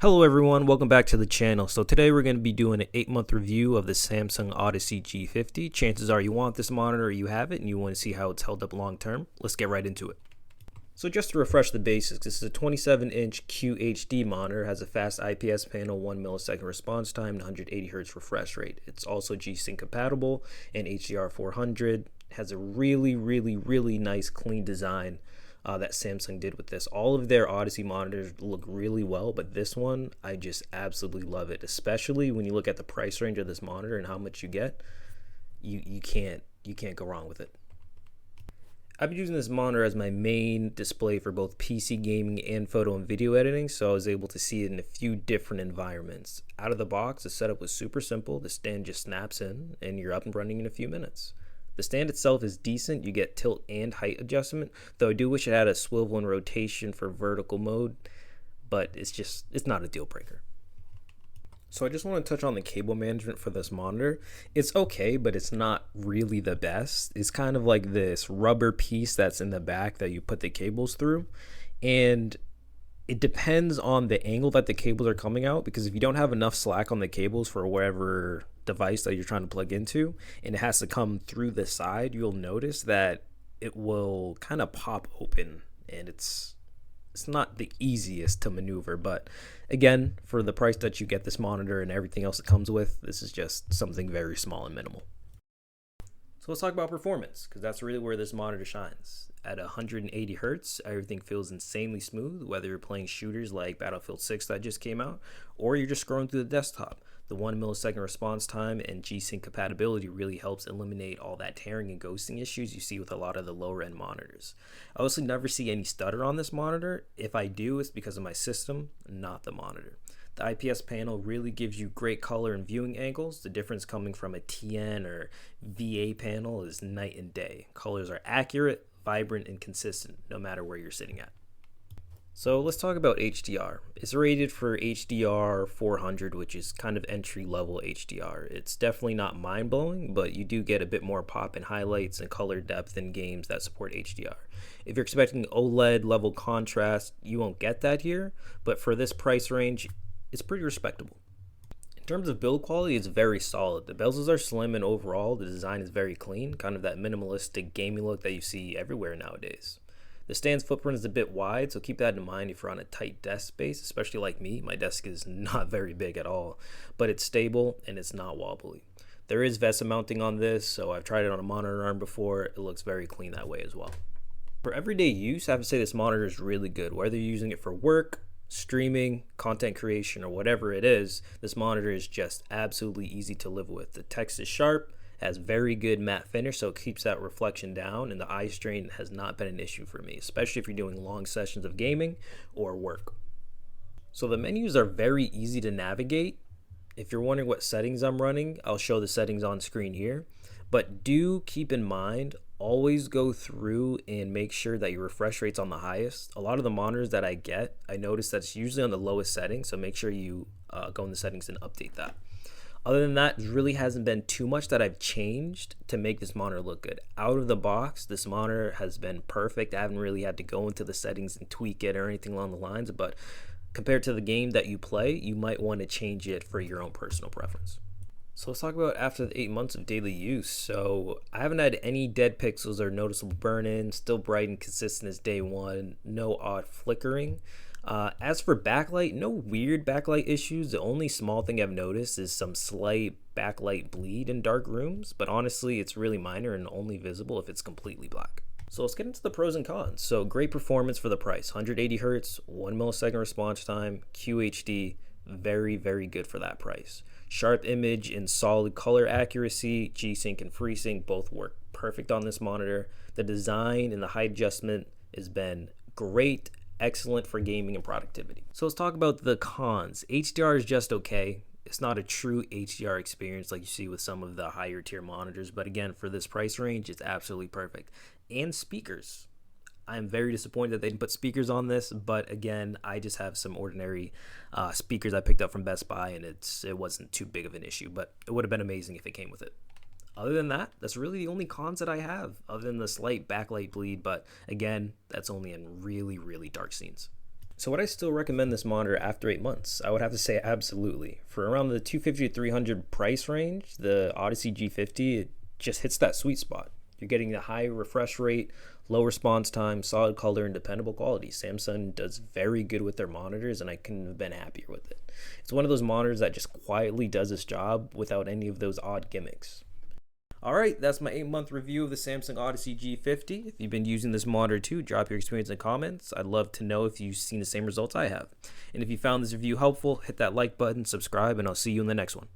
Hello everyone, welcome back to the channel. So today we're going to be doing an 8-month review of the Samsung Odyssey G50. Chances are you want this monitor or you have it and you want to see how it's held up long term. Let's get right into it. So just to refresh the basics, this is a 27-inch QHD monitor, has a fast IPS panel, 1 millisecond response time, and 180 Hz refresh rate. It's also G-Sync compatible and HDR 400. Has a really nice clean design that Samsung did with this. All of their Odyssey monitors look really well, but this one, I just absolutely love it, especially when you look at the price range of this monitor and how much you get. You can't go wrong with it. I've been using this monitor as my main display for both PC gaming and photo and video editing, so I was able to see it in a few different environments. Out of the box, the setup was super simple. The stand just snaps in and you're up and running in a few minutes. The stand itself is decent. You get tilt and height adjustment, though I do wish it had a swivel and rotation for vertical mode, but it's not a deal breaker. So I just want to touch on the cable management for this monitor. It's okay, but it's not really the best. It's kind of like this rubber piece that's in the back that you put the cables through, and it depends on the angle that the cables are coming out, because if you don't have enough slack on the cables for whatever device that you're trying to plug into and it has to come through the side, you'll notice that it will kind of pop open, and it's not the easiest to maneuver. But again, for the price that you get this monitor and everything else it comes with, this is just something very small and minimal. So let's talk about performance, because that's really where this monitor shines. At 180 Hz, everything feels insanely smooth, whether you're playing shooters like Battlefield 6 that just came out, or you're just scrolling through the desktop. The 1 millisecond response time and G-Sync compatibility really helps eliminate all that tearing and ghosting issues you see with a lot of the lower end monitors. I also never see any stutter on this monitor. If I do, it's because of my system, not the monitor. The IPS panel really gives you great color and viewing angles. The difference coming from a TN or VA panel is night and day. Colors are accurate, vibrant, and consistent no matter where you're sitting at. So let's talk about HDR. It's rated for HDR 400, which is kind of entry-level HDR. It's definitely not mind-blowing, but you do get a bit more pop and highlights and color depth in games that support HDR. If you're expecting OLED level contrast, you won't get that here, but for this price range, it's pretty respectable. In terms of build quality, it's very solid. The bezels are slim, and overall, the design is very clean, kind of that minimalistic gaming look that you see everywhere nowadays. The stand's footprint is a bit wide, so keep that in mind if you're on a tight desk space, especially like me. My desk is not very big at all, but it's stable and it's not wobbly. There is VESA mounting on this, so I've tried it on a monitor arm before. It looks very clean that way as well. For everyday use, I have to say this monitor is really good. Whether you're using it for work, streaming, content creation, or whatever it is, this monitor is just absolutely easy to live with. The text is sharp, has very good matte finish, so it keeps that reflection down, and the eye strain has not been an issue for me, especially if you're doing long sessions of gaming or work. So the menus are very easy to navigate. If you're wondering what settings I'm running, I'll show the settings on screen here, but do keep in mind, always go through and make sure that your refresh rate's on the highest. A lot of the monitors that I get, I notice that's usually on the lowest setting, so make sure you go in the settings and update that. Other than that, there really hasn't been too much that I've changed to make this monitor look good. Out of the box, this monitor has been perfect. I haven't really had to go into the settings and tweak it or anything along the lines, but compared to the game that you play, you might want to change it for your own personal preference. So let's talk about after the 8 months of daily use. So I haven't had any dead pixels or noticeable burn-in, still bright and consistent as day one, no odd flickering. As for backlight, no weird backlight issues. The only small thing I've noticed is some slight backlight bleed in dark rooms, but honestly, it's really minor and only visible if it's completely black. So let's get into the pros and cons. So great performance for the price, 180 Hz, 1 millisecond response time, QHD, very good for that price. Sharp image and solid color accuracy, G-Sync and FreeSync both work perfect on this monitor. The design and the height adjustment has been great, excellent for gaming and productivity. So let's talk about the cons. HDR is just okay. It's not a true HDR experience like you see with some of the higher tier monitors, but again, for this price range, it's absolutely perfect. And speakers. I'm very disappointed that they didn't put speakers on this, but again, I just have some ordinary speakers I picked up from Best Buy, and it wasn't too big of an issue, but it would have been amazing if it came with it. Other than that, that's really the only cons that I have, other than the slight backlight bleed, but again, that's only in really dark scenes. So would I still recommend this monitor after 8 months? I would have to say absolutely. For around the 250 to 300 price range, the Odyssey G50, it just hits that sweet spot. You're getting a high refresh rate, low response time, solid color, and dependable quality. Samsung does very good with their monitors, and I couldn't have been happier with it. It's one of those monitors that just quietly does its job without any of those odd gimmicks. Alright, that's my 8-month review of the Samsung Odyssey G50. If you've been using this monitor too, drop your experience in the comments. I'd love to know if you've seen the same results I have. And if you found this review helpful, hit that like button, subscribe, and I'll see you in the next one.